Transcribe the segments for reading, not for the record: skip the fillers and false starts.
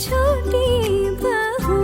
छोटी बहू।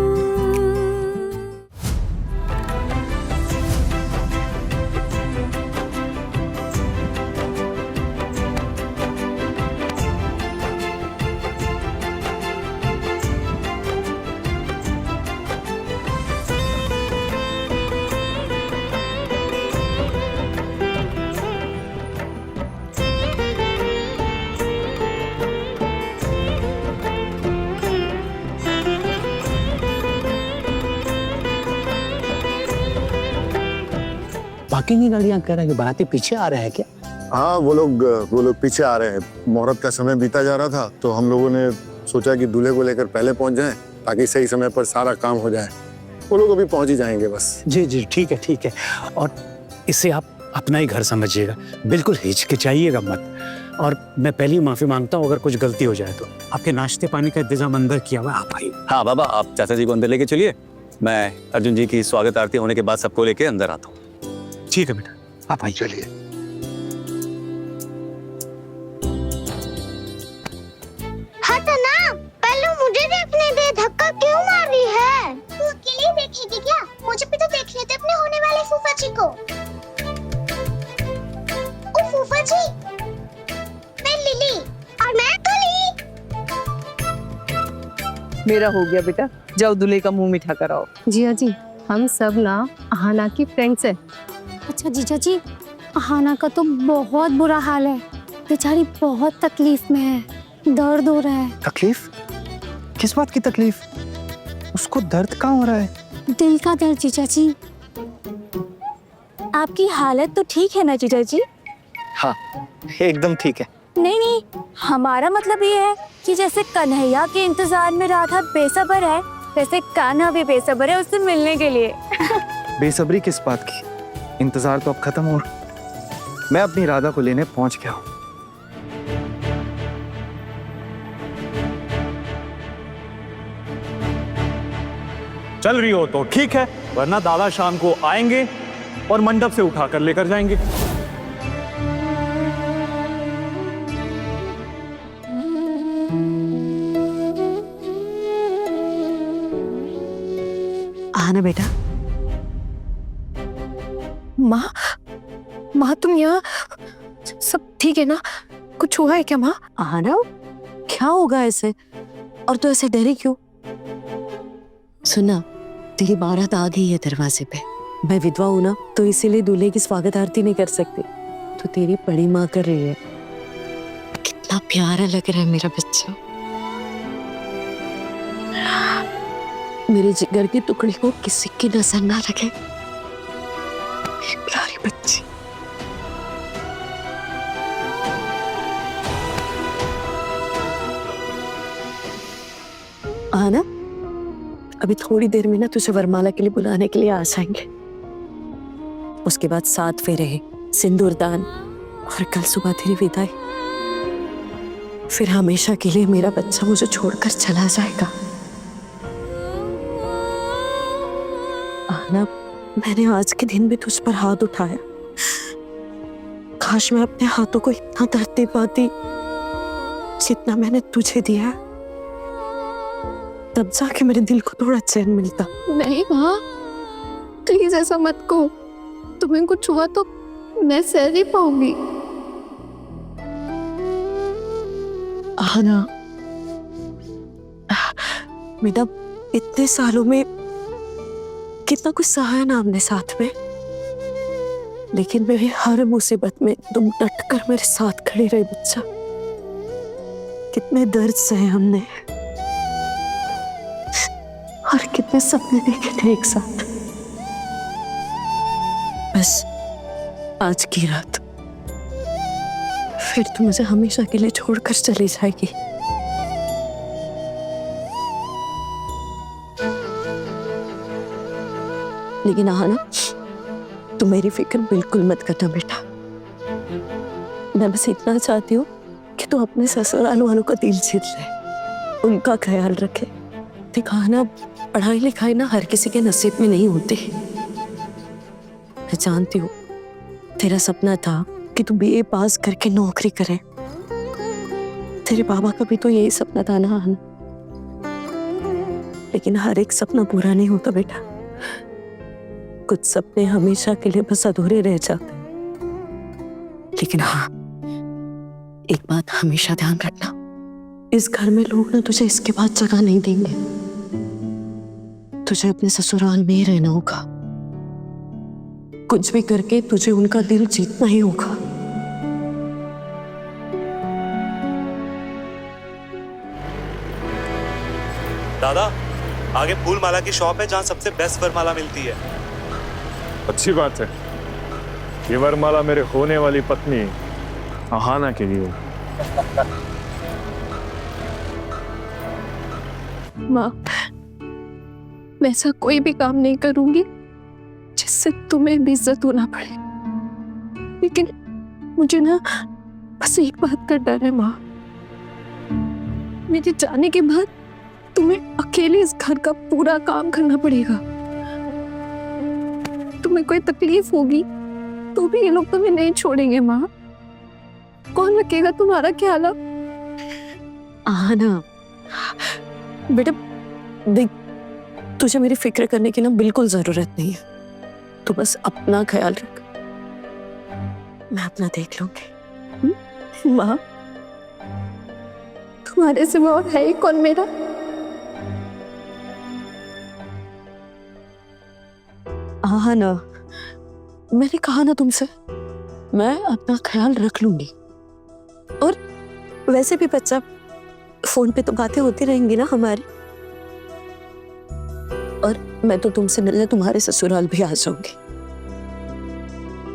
बाकी की गाड़ियां कह रहे हैं कि बाराती पीछे आ रहे हैं क्या? हाँ, वो लोग पीछे आ रहे हैं। मुहूर्त का समय बीता जा रहा था तो हम लोगों ने सोचा कि दूल्हे को लेकर पहले पहुंच जाएं ताकि सही समय पर सारा काम हो जाए। वो लोग अभी पहुंच ही जाएंगे बस। जी जी ठीक है ठीक है। और इसे आप अपना ही घर समझिएगा, बिल्कुल हिचकिचाइएगा मत। और मैं पहले ही माफी मांगता हूँ अगर कुछ गलती हो जाए तो। आपके नाश्ते पानी का इंतजाम अंदर किया हुआ आप आइए। हाँ बाबा, आप चाचा जी को अंदर लेके चलिए, मैं अर्जुन जी की स्वागत आरती होने के बाद सबको लेके अंदर आता हूँ। ठीक है बेटा, आप आइए। चलिए। हट ना, पहले मुझे देखने दे। धक्का क्यों मार रही है? तू अकेले देखेगी क्या? मुझे भी तो देखने दे अपने होने वाले फूफा जी को। ओ फूफा जी, मैं लिली और मैं कली। मेरा हो गया बेटा, जाओ दूल्हे का मुंह मीठा कराओ। जिया जी, हम सब ना अहाना की फ्रेंड्स हैं। अच्छा जीजा जी, अहाना का तो बहुत बुरा हाल है। बेचारी बहुत तकलीफ में है, दर्द हो रहा है। तकलीफ? किस बात की तकलीफ? उसको दर्द कहाँ हो रहा है? दिल का दर्द जीजा जी। आपकी हालत तो ठीक है ना जीजा जी? हाँ, एकदम ठीक है। नहीं नहीं, हमारा मतलब ये है कि जैसे कन्हैया के इंतजार में राधा बेसब्र है, वैसे कान्हा भी बेसब्र है उससे मिलने के लिए। बेसब्री किस बात की? इंतजार तो अब खत्म हो। मैं अपनी राधा को लेने पहुंच गया हूँ। चल रही हो तो ठीक है, वरना दादा शाम को आएंगे और मंडप से उठाकर लेकर जाएंगे। आना बेटा। माँ, माँ तुम यहाँ? सब ठीक है ना? कुछ हुआ है क्या माँ? आना, क्या होगा ऐसे? और तू ऐसे डरी क्यों? सुना, तेरी बारात आ गई है दरवाजे पे। मैं विधवा हूं ना, तो इसीलिए दूल्हे की स्वागत आरती नहीं कर सकती, तो तेरी बड़ी माँ कर रही है। कितना प्यारा लग रहा है मेरा बच्चा। मेरे जिगर की टुकड़ी को किसी की नजर ना लगे। प्यारी बच्ची। आना, अभी थोड़ी देर में ना तुझे वरमाला के लिए बुलाने के लिए आ जाएंगे। उसके बाद 7 फेरे, सिंदूरदान और कल सुबह तेरी विदाई। फिर हमेशा के लिए मेरा बच्चा मुझे छोड़कर चला जाएगा। आना, मैंने आज के दिन भी तुझ पर हाथ उठाया। काश मैं अपने हाथों को इतना दर्द दे पाती जितना मैंने तुझे दिया, तब जाके मेरे दिल को थोड़ा चैन मिलता। नहीं माँ, प्लीज ऐसा मत कहो। तुम्हें कुछ हुआ तो मैं सह नहीं पाऊंगी। आना बेटा, इतने सालों में कितना कुछ सहा है ना हमने साथ में, लेकिन मेरी हर मुसीबत में तुम डट कर मेरे साथ खड़े रहे बच्चा। कितने दर्द सहे हमने और कितने सपने देखे थे एक साथ। बस आज की रात फिर तू मुझे हमेशा के लिए छोड़कर चली जाएगी। लेकिन आना, तू मेरी फिक्र बिल्कुल मत करना बेटा। मैं बस इतना चाहती हूँ कि तू अपने ससुराल वालों का दिल जीत ले, उनका ख्याल रखे। देखा ना, पढ़ाई लिखाई ना हर किसी के नसीब में नहीं होती। मैं जानती हूँ तेरा सपना था कि तू बीए पास करके नौकरी करे। तेरे बाबा का भी तो यही सपना था ना आना। लेकिन हर एक सपना पूरा नहीं होता बेटा। कुछ सपने हमेशा के लिए बस अधूरे रह जाते। लेकिन हाँ, एक बात हमेशा ध्यान रखना, इस घर में लोग ना तुझे इसके बाद जगह नहीं देंगे। तुझे अपने ससुराल में ही रहना होगा। कुछ भी करके तुझे उनका दिल जीतना ही होगा। दादा, आगे फूल माला की शॉप है जहाँ सबसे बेस्ट वरमाला मिलती है। अच्छी बात है। ये वरमाला मेरे होने वाली पत्नी आहाना के लिए। माँ, मैं ऐसा कोई भी काम नहीं करूंगी जिससे तुम्हें बेइज्जत होना पड़े। लेकिन मुझे ना बस एक बात का डर है माँ, मेरे जाने के बाद तुम्हें अकेले इस घर का पूरा काम करना पड़ेगा। तुम्हें कोई तकलीफ होगी तो भी ये लोग तुम्हें नहीं छोड़ेंगे माँ। कौन रखेगा तुम्हारा ख्याल? आहाना बेटा देख, तुझे मेरी फिक्र करने की ना बिल्कुल जरूरत नहीं है। तू बस अपना ख्याल रख, मैं अपना देख लूंगी। माँ, तुम्हारे सिवा और है ही कौन मेरा? हाँ ना, मैंने कहा ना तुमसे, मैं अपना ख्याल रख लूंगी। और वैसे भी बच्चा, फोन पे तो बातें होती रहेंगी ना हमारी। और मैं तो तुमसे मिलने तुम्हारे ससुराल भी आ जाऊंगी।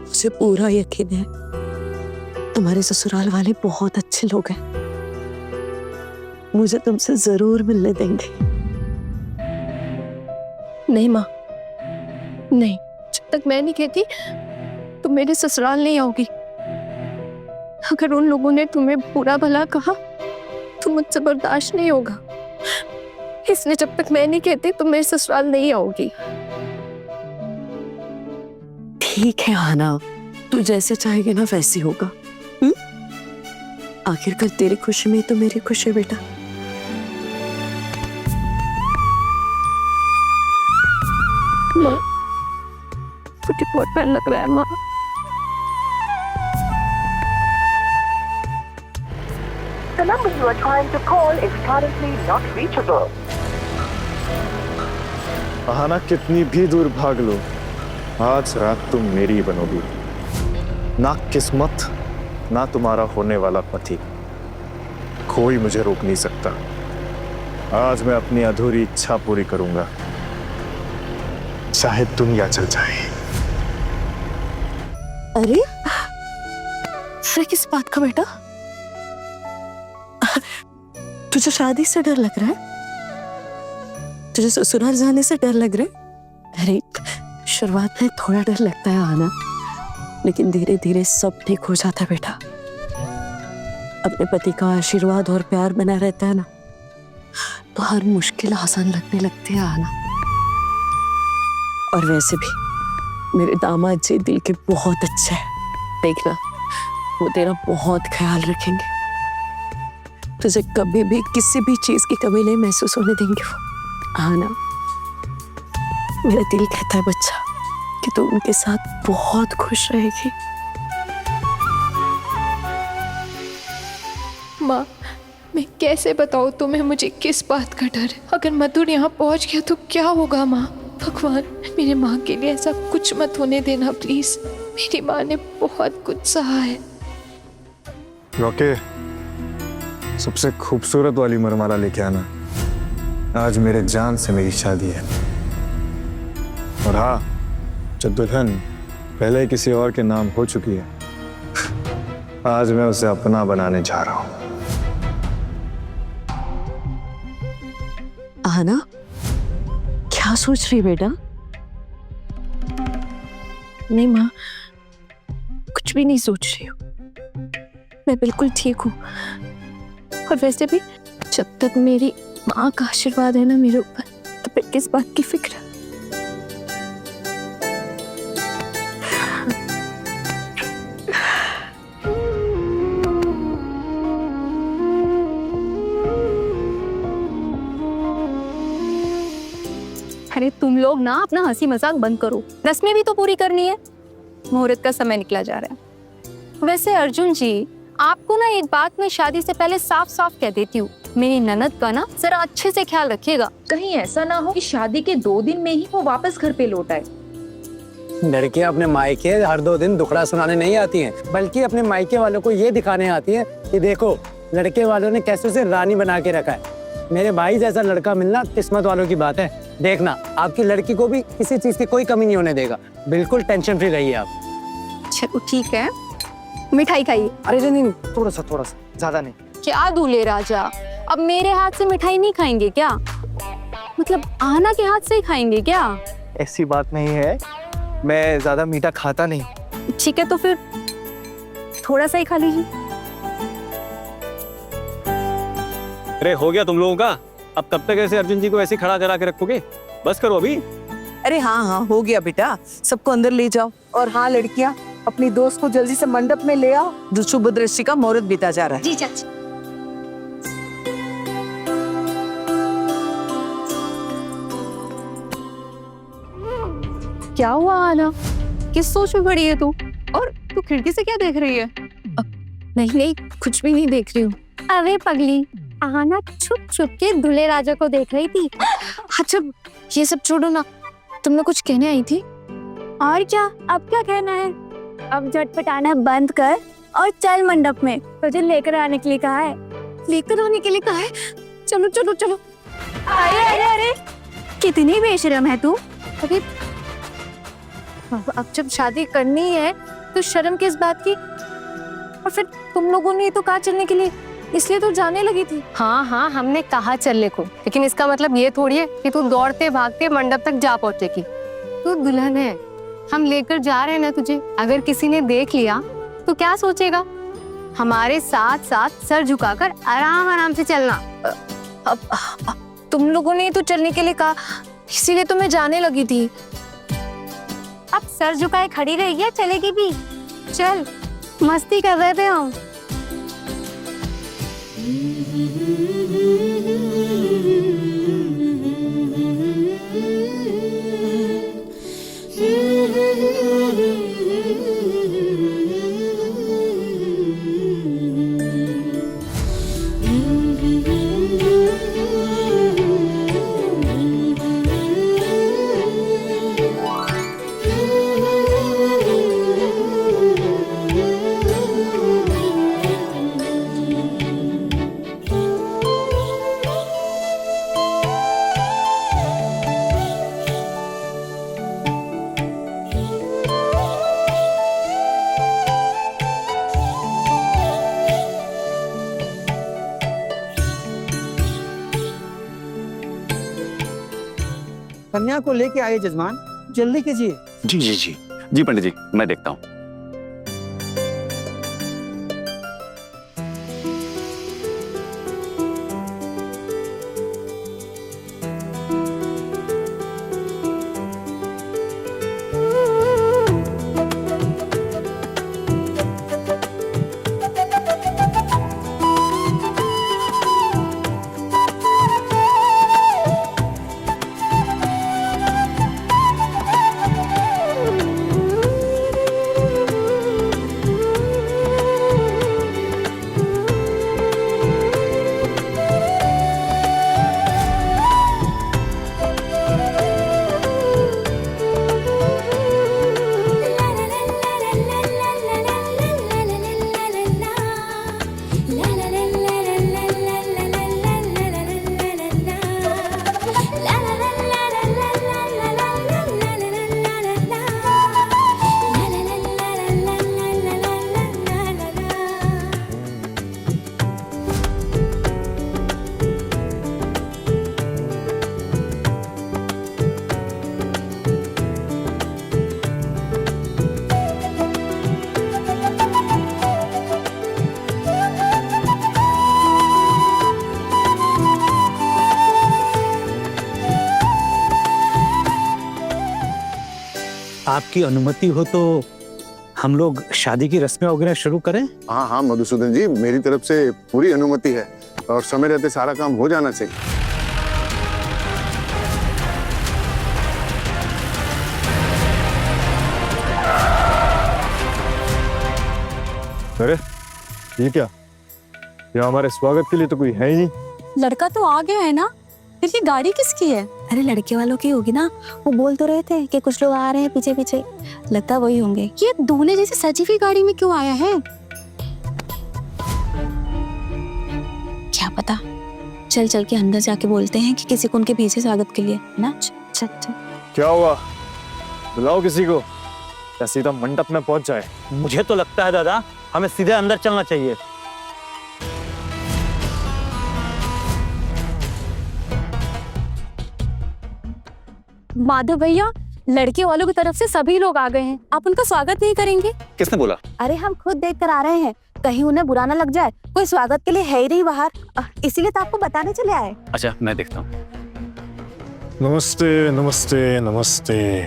मुझे पूरा यकीन है तुम्हारे ससुराल वाले बहुत अच्छे लोग हैं। मुझे तुमसे जरूर मिलने देंगे। नहीं माँ, नहीं, जब तक मैं नहीं कहती तुम मेरे ससुराल नहीं आओगी। अगर उन लोगों ने तुम्हें बुरा भला कहा तो मुझसे बर्दाश्त नहीं होगा। इसलिए जब तक मैं नहीं कहती तुम मेरे ससुराल नहीं आओगी। ठीक है आना, तू जैसे चाहेगी ना वैसे होगा। आखिरकार तेरी खुशी में तो मेरी खुशी है बेटा। माँ, मुझे बहुत डर लग रहा है माँ। The number you are trying to call is currently not reachable. Aahana, कितनी भी दूर भाग लो, आज रात तुम मेरी बनोगी। ना किस्मत, ना तुम्हारा होने वाला पति, कोई मुझे रोक नहीं सकता। आज मैं अपनी अधूरी इच्छा पूरी करूंगा, चाहे दुनिया चल जाए। अरे फिर किस बात का बेटा? तुझे शादी से डर लग रहा है? तुझे ससुराल जाने से डर लग रहा है? अरे शुरुआत में थोड़ा डर लगता है आना, लेकिन धीरे धीरे सब ठीक हो जाता है बेटा। अपने पति का आशीर्वाद और प्यार बना रहता है ना, तो हर मुश्किल आसान लगने लगती है आना। और वैसे भी मेरे दामाद जी दिल के बहुत अच्छे हैं। देखना, वो तेरा बहुत ख्याल रखेंगे। तुझे कभी भी किसी भी चीज की कमी नहीं महसूस होने देंगे वो। आना, मेरा दिल कहता है बच्चा कि तू उनके साथ बहुत खुश रहेगी। माँ, मैं कैसे बताऊँ तुम्हें मुझे किस बात का डर है? अगर मधुर यहाँ पहुँच गया तो क्या होगा माँ? भगवान, मेरी माँ के लिए ऐसा कुछ मत होने देना प्लीज। मेरी माँ ने बहुत कुछ सहा है। रॉके, सबसे खूबसूरत वाली वरमाला लेके आना। आज मेरे जान से मेरी शादी है। और हाँ, जब दुल्हन पहले किसी और के नाम हो चुकी है, आज मैं उसे अपना बनाने जा रहा हूं। आना, क्या सोच रही बेटा? नहीं माँ, कुछ भी नहीं सोच रही हूँ। मैं बिल्कुल ठीक हूँ। और वैसे भी जब तक मेरी माँ का आशीर्वाद है ना मेरे ऊपर, तो फिर किस बात की फिक्र? अरे तुम लोग ना अपना हंसी मजाक बंद करो, रस्में भी तो पूरी करनी है। मुहूर्त का समय निकला जा रहा है। वैसे अर्जुन जी, आपको ना एक बात मैं शादी से पहले साफ साफ कह देती हूँ, मेरी ननद का ना जरा अच्छे से ख्याल रखिएगा। कहीं ऐसा ना हो कि शादी के 2 दिन में ही वो वापस घर पे लौट आए। लड़कियां अपने मायके हर 2 दिन दुखड़ा सुनाने नहीं आती हैं, बल्कि अपने मायके वालों को ये दिखाने आती हैं कि देखो लड़के वालों ने कैसे उसे रानी बना के रखा है। मेरे भाई जैसा लड़का मिलना किस्मत वालों की बात है। देखना, आपकी लड़की को भी किसी चीज की कोई कमी नहीं होने देगा। बिल्कुल टेंशन फ्री रहिए आप। चलो ठीक है, मिठाई खाइए। अरे नहीं, थोड़ा सा ज्यादा नहीं। क्या दूल्हे राजा, अब मेरे हाथ से मिठाई नहीं खाएंगे क्या? मतलब आना के हाथ से ही खाएंगे क्या? ऐसी बात नहीं है, मैं ज्यादा मीठा खाता नहीं। ठीक है तो फिर थोड़ा सा ही खा लीजिए। अरे हो गया तुम लोगों का। अब कब तक ऐसे अर्जुन जी को ऐसे खड़ा करा के रखोगे? बस करो अभी। अरे हाँ हो गया बेटा, सबको अंदर ले जाओ। और हाँ लड़कियाँ, अपनी दोस्त को जल्दी से मंडप में ले आओ, जो शुभ दृष्टि का मुहूर्त बीता जा रहा है। जी चाची। क्या हुआ आना, किस सोच में पड़ी है तू? और तू खिड़की से क्या देख रही है? नहीं कुछ भी नहीं देख रही हूँ। अरे पगली, आना छुप छुप के दूल्हे राजा को देख रही थी। अच्छा ये सब छोड़ो ना, तुमने कुछ कहने आई थी? और क्या, अब क्या कहना है? अब झटपटाना बंद कर और चल मंडप में, तुझे लेकर आने के लिए कहा है। लेकर आने के लिए कहा है? चलो चलो चलो। अरे अरे अरे, कितनी बेशर्म है तू। अभी अब जब शादी करनी है तो शर्म किस बात की? और फिर तुम लोगों ने तो कहा चलने के लिए, इसलिए तो जाने लगी थी। हाँ हमने कहा चलने को, लेकिन इसका मतलब ये थोड़ी है कि तू दौड़ते भागते मंडप तक जा पहुंचेगी। तू दुल्हन है, हम लेकर जा रहे हैं ना तुझे। अगर किसी ने देख लिया तो क्या सोचेगा? हमारे साथ साथ सर झुकाकर आराम आराम से चलना। अब तुम लोगों ने तो चलने के लिए कहा, इसीलिए तो मैं जाने लगी थी। अब सर झुकाए खड़ी रहेगी या चलेगी भी? चल, मस्ती कर रहे थे हम। कन्या को लेके आए जजमान, जल्दी कीजिए। जी पंडित जी, मैं देखता हूँ। आपकी अनुमति हो तो हम लोग शादी की रस्में वगैरह शुरू करें? हाँ मधुसूदन जी, मेरी तरफ से पूरी अनुमति है और समय रहते सारा काम हो जाना चाहिए। अरे ये क्या? यहाँ हमारे स्वागत के लिए तो कोई है ही नहीं। लड़का तो आ गया है ना, फिर ये गाड़ी किसकी है? अरे लड़के वालों की होगी ना, वो बोल तो रहे थे कि कुछ लोग आ रहे हैं पीछे पीछे, लगता वही होंगे। ये दूल्हे जैसी सजी हुई गाड़ी में क्यों आया है? क्या पता, चल चल के अंदर जाके बोलते हैं कि किसी को उनके भेजे स्वागत के लिए ना। चल चल। क्या हुआ? बुलाओ किसी को या सीधा मंडप में पहुंच जाए। मुझे तो लगता है दादा हमें सीधे अंदर चलना चाहिए। माधव भैया, लड़के वालों की तरफ से सभी लोग आ गए हैं, आप उनका स्वागत नहीं करेंगे? किसने बोला? अरे हम खुद देख कर आ रहे हैं, कहीं उन्हें बुरा ना लग जाए। कोई स्वागत के लिए है ही नहीं बाहर, इसीलिए तो आपको बताने चले आए। अच्छा मैं देखता हूँ। नमस्ते नमस्ते नमस्ते।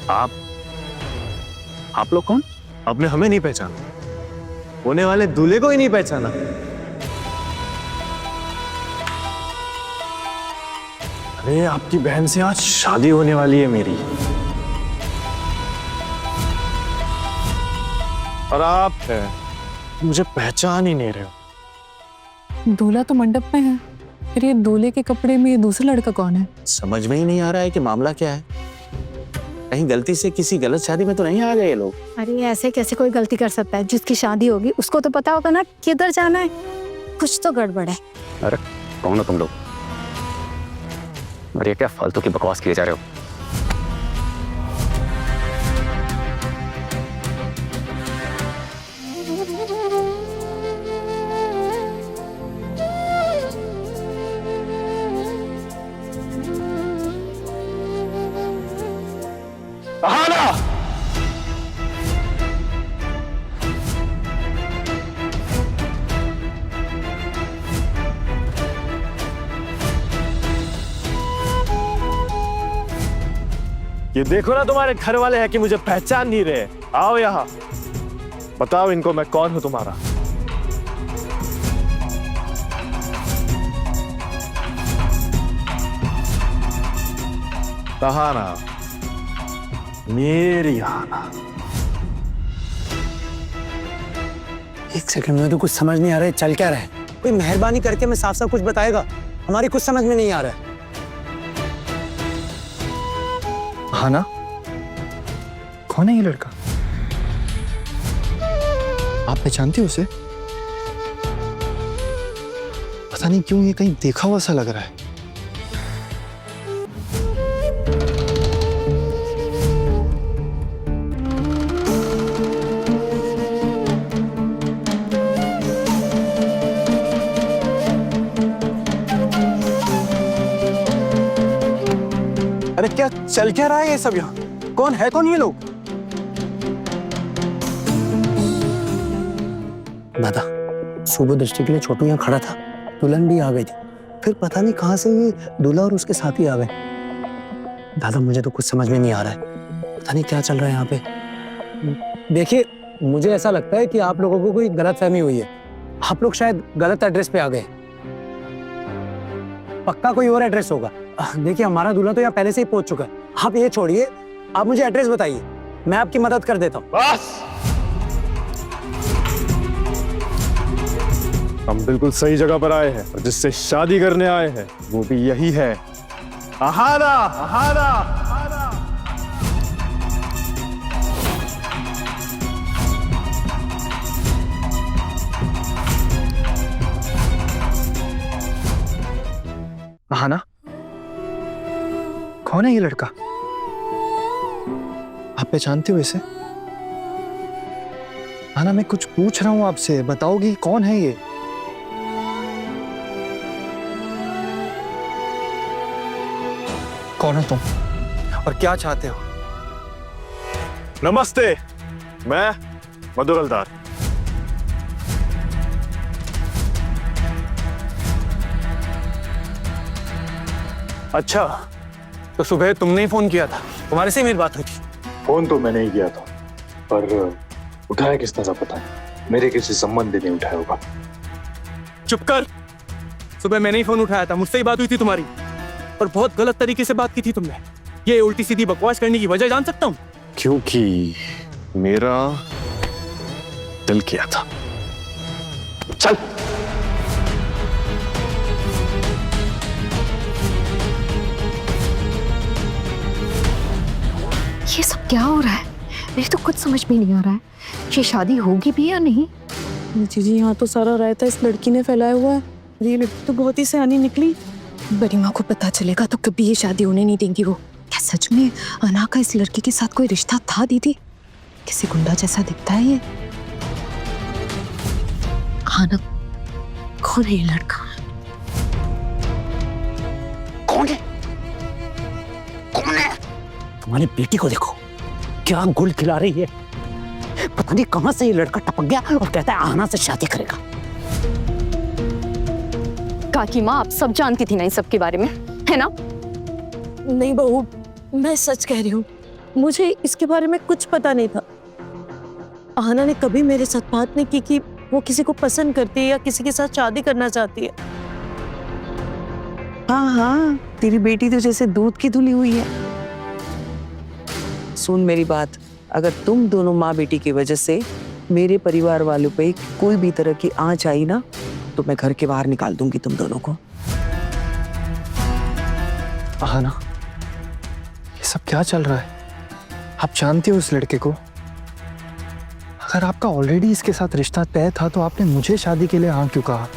आप लोग कौन? आपने हमें नहीं पहचाना, होने वाले दूल्हे को ही नहीं पहचाना। अरे आपकी बहन से आज शादी होने वाली है मेरी, और आप मुझे पहचान ही नहीं रहे हो। दूल्हा तो मंडप में है, फिर ये दूल्हे के कपड़े में ये दूसरा लड़का कौन है? समझ में ही नहीं आ रहा है कि मामला क्या है। कहीं गलती से किसी गलत शादी में तो नहीं आ गए ये लोग? अरे ऐसे कैसे कोई गलती कर सकता है? जिसकी शादी होगी उसको तो पता होगा ना किधर जाना है। कुछ तो गड़बड़ है। अरे कौन हो तुम लोग? और ये क्या फालतू की बकवास किए जा रहे हो? ये देखो ना, तुम्हारे घर वाले हैं कि मुझे पहचान नहीं रहे। आओ यहाँ, बताओ इनको मैं कौन हूं तुम्हारा। तहाना, मेरी आना। एक सेकंड में तो कुछ समझ नहीं आ रहा है, चल क्या रहा है? कोई मेहरबानी करके मैं साफ साफ कुछ बताएगा, हमारी कुछ समझ में नहीं आ रहा है। हाँ ना, कौन है ये लड़का? आप पहचानते हो उसे? पता नहीं क्यों ये कहीं देखा हुआ सा लग रहा है। अरे क्या चल क्या रहा है ये सब यहाँ? कौन है कौन ये लोग? दादा, सुबह दृष्टि के लिए छोटू यहाँ खड़ा था, दुल्हन भी आ गई थी, फिर पता नहीं कहाँ से ये दूल्हा और उसके साथी आ गए। दादा मुझे तो कुछ समझ में नहीं आ रहा है, पता नहीं क्या चल रहा है यहाँ पे। देखिए, मुझे ऐसा लगता है कि आप लोगों को कोई गलतफहमी हुई है, आप लोग शायद गलत एड्रेस पे आ गए। पक्का कोई और एड्रेस होगा। देखिए, हमारा दूल्हा तो यहाँ पहले से ही पहुंच चुका है, आप ये छोड़िए, आप मुझे एड्रेस बताइए, मैं आपकी मदद कर देता हूँ। बस, हम बिल्कुल सही जगह पर आए हैं और जिससे शादी करने आए हैं वो भी यही है। आहाना, आहाना, आहाना। हाँ ना, कौन है ये लड़का? आप पहचानते हो इसे? हाँ ना, मैं कुछ पूछ रहा हूं आपसे, बताओगी कौन है ये? कौन हो तुम और क्या चाहते हो? नमस्ते, मैं मधुर हलदार। अच्छा, तो सुबह तुमने ही फोन किया था, तुम्हारे से मेरी बात हुई थी। फोन तो मैंने ही किया था, पर उठाया किसने सब पता है, मेरे किसी संबंधी ने उठाया होगा। चुप कर, सुबह मैंने ही फोन उठाया था, मुझसे ही बात हुई थी तुम्हारी, और बहुत गलत तरीके से बात की थी तुमने। ये उल्टी सीधी बकवास करने की वजह जान सकता हूँ? क्योंकि मेरा दिल किया था। चल। ये सब क्या हो रहा है? मुझे तो कुछ समझ में नहीं आ रहा है। ये शादी होगी भी या नहीं? जी यहाँ तो सारा रायता इस लड़की ने फैलाया हुआ है। ये लड़की तो बहुत ही सयानी निकली। बड़ी माँ को पता चलेगा तो कभी ये शादी होने नहीं देंगी वो। क्या सच में अना का इस लड़के के साथ कोई रिश्ता था दीदी? किसी गुंडा जैसा दिखता है ये। आना कौन है ये लड़का? कौन है? कौन है? तुम्हारी बेटी को देखो, क्या गुल खिला रही है। पता नहीं कहां से ये लड़का टपक गया और कहता है आना से शादी करेगा। काकी माँ, आप सब जानती थी ना इन सब के बारे में, है ना? नहीं बहू, मैं सच कह रही हूँ, मुझे इसके बारे में कुछ पता नहीं था। आहना ने कभी मेरे साथ बात नहीं की कि वो किसी को पसंद करती है या किसी के साथ शादी करना चाहती है। हाँ हाँ, तेरी बेटी तो जैसे दूध की धुली हुई है। सुन मेरी बात, अगर तुम दोनों माँ बेटी की वजह से मेरे परिवार वालों पे कोई भी तरह की आंच आई ना, तो मैं घर के बाहर निकाल दूंगी तुम दोनों को। आहना, ये सब क्या चल रहा है? आप जानते हो उस लड़के को? अगर आपका ऑलरेडी इसके साथ रिश्ता तय था तो आपने मुझे शादी के लिए हाँ क्यों कहा?